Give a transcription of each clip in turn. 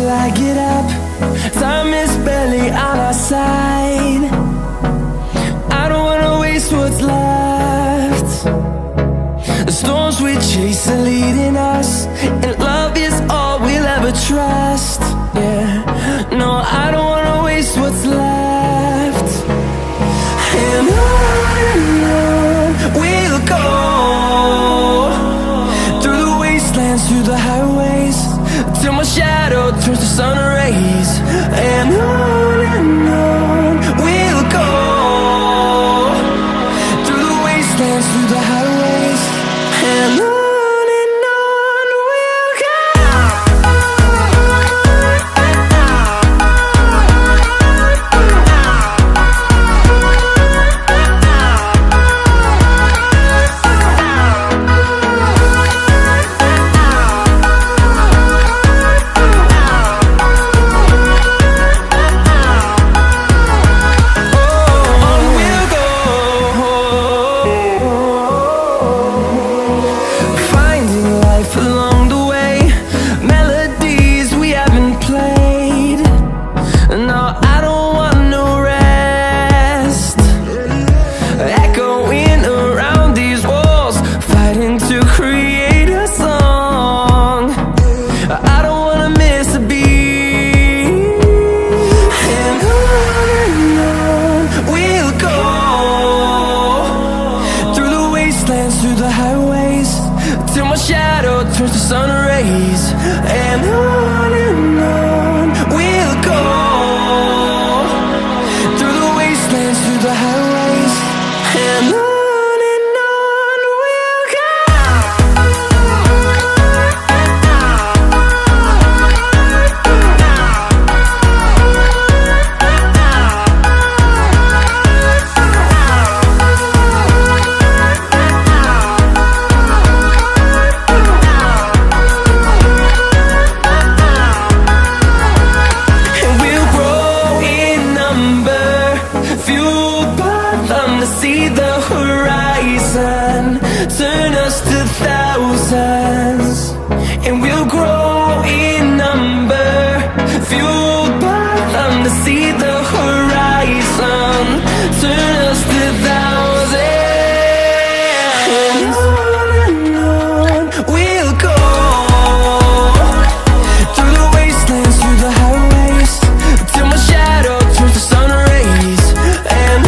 till I get up. Time is barely on our side. I don't wanna waste what's left. The storms we chase are leading us, and love is all we'll ever trust. Yeah, no, I don't wanna waste what's left. And on we'll go, through the wastelands, through the highways, till my shadow turns to sun rays. And on we'll go, through the wastelands, through the highways, and on we'll go. Through the highways, till my shadow turns to sun rays. And on we'll go, through the wastelands, through the highways, and on we'll go. To see the horizon turn us to thousands, and we'll grow in number, fueled by them. To see the horizon turn us to thousands, and on we'll go, through the wastelands, through the highways, till my shadow turns to sun rays. And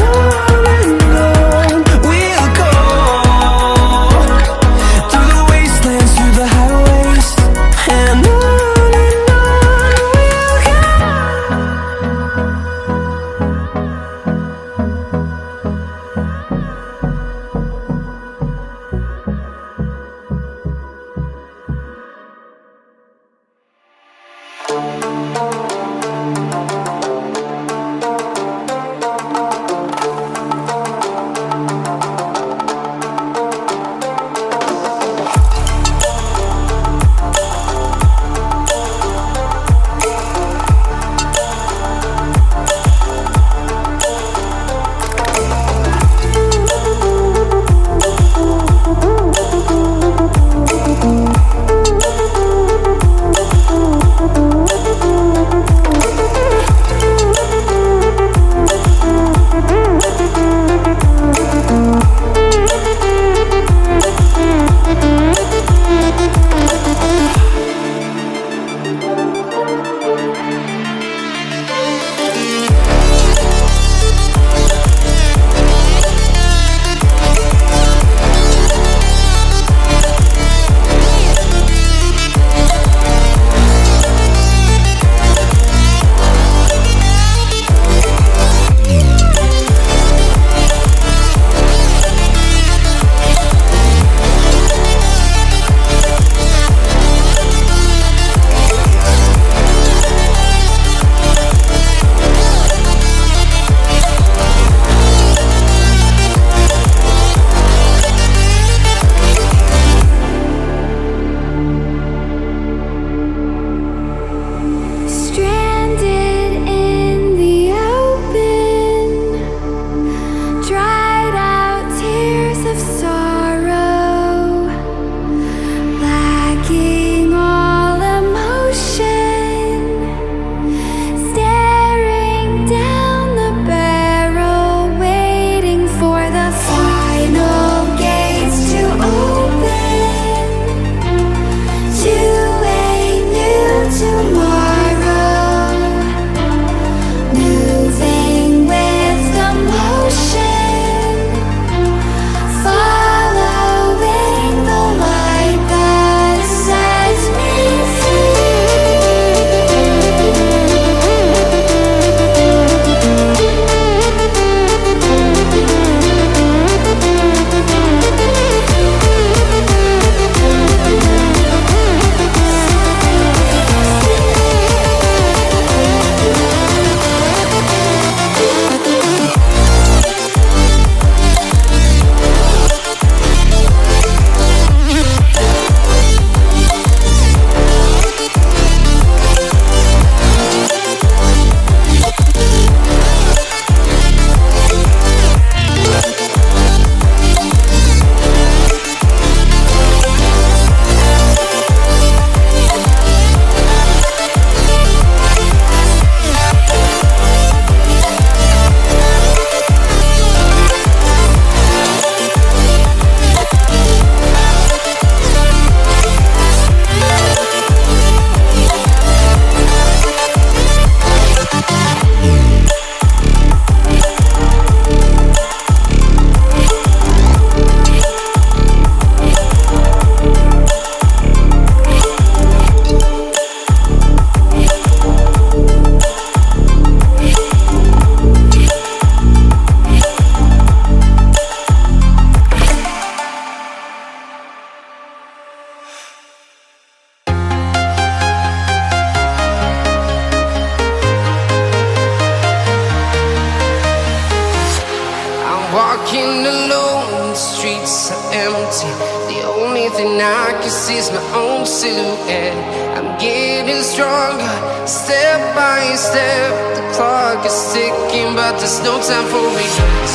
empty. The only thing I can see is my own silhouette. I'm getting stronger, step by step. The clock is ticking, but there's no time for regrets.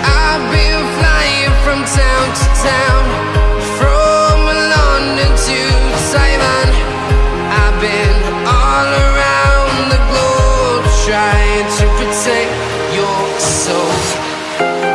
I've been flying from town to town, from London to Taiwan. I've been all around the globe, trying to protect your soul.